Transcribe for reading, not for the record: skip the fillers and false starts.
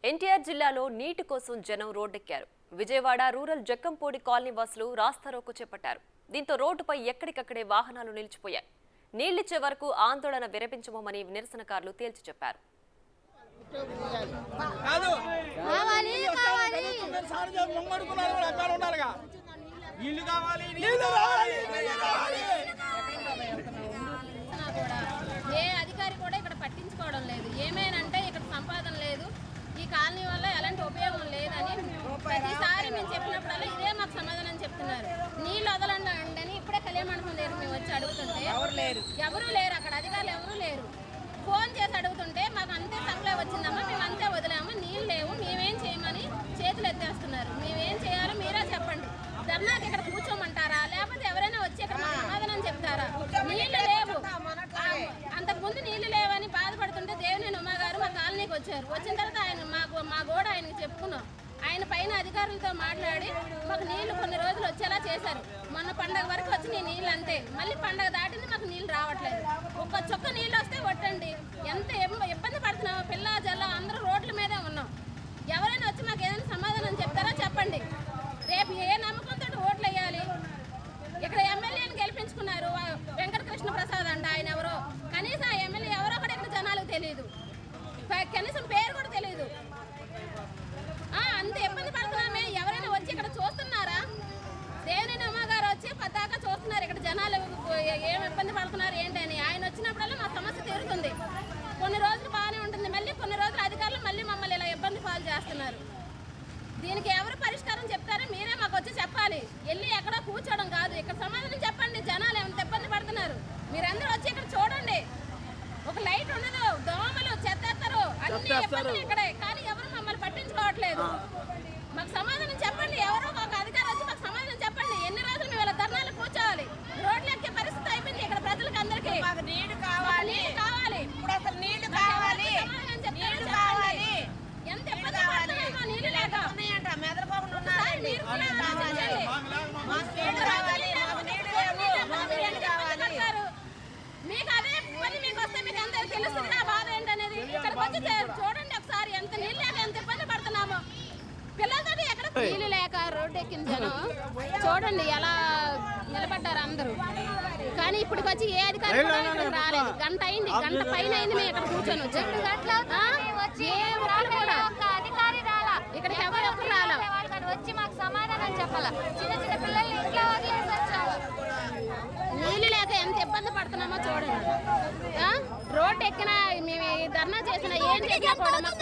ఎన్టీఆర్ జిల్లాలో నీటి కోసం జనం రోడ్డెక్కారు. విజయవాడ రూరల్ జక్కంపూడి కాలనీ వాసులు రాస్తారోకో చేపట్టారు. దీంతో రోడ్డుపై ఎక్కడికక్కడే వాహనాలు నిలిచిపోయాయి. నీళ్లిచ్చే వరకు ఆందోళన విరమించమని నిరసనకారులు తేల్చి చెప్పారు. ఏ అధికారి కూడా ఇక్కడ పట్టించుకోవడం లేదు. ఏమేనంటే ఇక్కడ సంపాదన లేదు, ఈ కాలనీ వల్ల ఎలాంటి ఉపయోగం లేదని ప్రతిసారి మేము చెప్పినప్పుడల్లా ఇదే మాకు సమాధానం చెప్తున్నారు. నీళ్ళు వదలండి అని ఇప్పుడే కళ్యాణ మండపం దగ్గర మేము వచ్చి అడుగుతుంటే ఎవరూ లేరు, అక్కడ అధికారులు ఎవరూ లేరు. ఫోన్ చేసి అడుగుతుంటే మాకు అంతే సప్లై వచ్చిందమ్మా, మేము అంతే వదిలాము, నీళ్ళు లేవు, మేమేం చేయమని చేతులు ఎత్తేస్తున్నారు. మేమేం చేయాలో మీరే చెప్పండి. ధర్నాకి ఇక్కడ కూర్చోమంటారా, లేకపోతే ఎవరైనా వచ్చి ఇక్కడ సమాధానం చెప్తారా? నీళ్లు లేవు, అంతకుముందు నీళ్లు లేవని బాధపడుతుంటే దేవినేని ఉమా గారు మా కాలనీకి వచ్చారు. వచ్చిన తర్వాత ఆయన మా గోడ ఆయనకి చెప్పుకున్నాం. ఆయన పైన అధికారులతో మాట్లాడి మాకు నీళ్లు కొన్ని రోజులు వచ్చేలా చేశారు. మొన్న పండగ వరకు వచ్చిన నీళ్ళు అంతే, మళ్ళీ పండగ దాటింది మాకు నీళ్ళు రావట్లేదు. ఒక్క చుక్క నీళ్ళు వస్తే కొట్టండి. ఎంత ఇబ్బంది పడుతున్నామో, పిల్ల జల్ల అందరూ రోడ్ల మీదే ఉన్నాం. ఎవరైనా వచ్చి మాకు ఏదైనా సమాధానం చెప్తారా చెప్పండి. రేపు ఏ నమ్మకంతో ఓట్లు వేయాలి? ఇక్కడ ఎమ్మెల్యేని గెలిపించుకున్నారు వెంకటకృష్ణ ప్రసాద్ అంట, ఆయన ఎవరో. కనీసం ఆ ఎమ్మెల్యే ఎవరో కూడా ఇక్కడ జనాలకు తెలియదు, కనీసం పేరు కూడా తెలియదు. అంత ఇబ్బంది పడుతున్నామే. ఎవరైనా వచ్చి ఇక్కడ చూస్తున్నారా? దేవినేని ఉమా గారు వచ్చి పద్దాకా చూస్తున్నారు ఇక్కడ జనాలు ఏం ఇబ్బంది పడుతున్నారు ఏంటి అని. ఆయన వచ్చినప్పుడల్లా మా సమస్య తీరుతుంది. కొన్ని రోజులు బాగానే ఉంటుంది, మళ్ళీ కొన్ని రోజులు అధికారులు మళ్ళీ మమ్మల్ని ఇలా ఇబ్బంది పాలు చేస్తున్నారు. దీనికి ఎవరు పరిష్కారం చెప్తారో మీరే మాకు వచ్చి చెప్పాలి. వెళ్ళి ఎక్కడో కూర్చోవడం కాదు, ఇక్కడ సమాధానం చెప్పండి. జనాలు ఎంత ఇబ్బంది పడుతున్నారు మీరందరూ వచ్చి ఇక్కడ చూడండి. ఒక లైట్ ఉండదు, దోమలు చెత్తేస్తారు, అన్ని ఇబ్బందులు ఇక్కడే. కానీ ఎవరు మమ్మల్ని పట్టించుకోవట్లేదు. మాకు సమాధానం చెప్పండి. ఎవరో ఒక అధికారి వచ్చి మాకు సమాధానం చెప్పండి. ఎన్ని రోజులు మేము ఇలా ధర్నాలు కూర్చోవాలి? రోడ్లు ఎక్కే పరిస్థితి అయిపోయింది ఇక్కడ ప్రజలకు అందరికీ. నీళ్లు కావాలి, నీళ్లు కావాలి, నీళ్లు కావాలి. ఎంత ఇబ్బంది పడుతున్నామో నీళ్లు లేక. మీకు అదే పని మీకు వస్తే మీకు ఎంత తెలుస్తుంది నా బాధ ఏంటనేది. ఇక్కడికి వచ్చి చూడండి ఒకసారి, ఎంత నీళ్ళు లేక ఎంత ఇబ్బంది పడుతున్నామో. పిల్లలతో ఎక్కడ నీళ్ళు లేక రోడ్డు ఎక్కిన జనం చూడండి ఎలా నిలబడ్డారు అందరూ. కానీ ఇప్పటికి వచ్చి ఏ అధికారి రాలేదు. గంట అయింది, గంట పైన అయింది మేము ఇక్కడ కూర్చొని వచ్చి. ఇక్కడ ఎవరు ఒక్కరు రాలా. వచ్చి మాకు సమాధానం చెప్పాలా. చిన్న చిన్న పిల్లల్ని ఇంట్లో వదిలేసి వచ్చాము. నీళ్ళు లేక ఎంత ఇబ్బంది పడుతున్నామో చూడండి. రోడ్డు ఎక్కినా మేము ధర్నా చేసినా ఏం చేసినా కూడా మాకు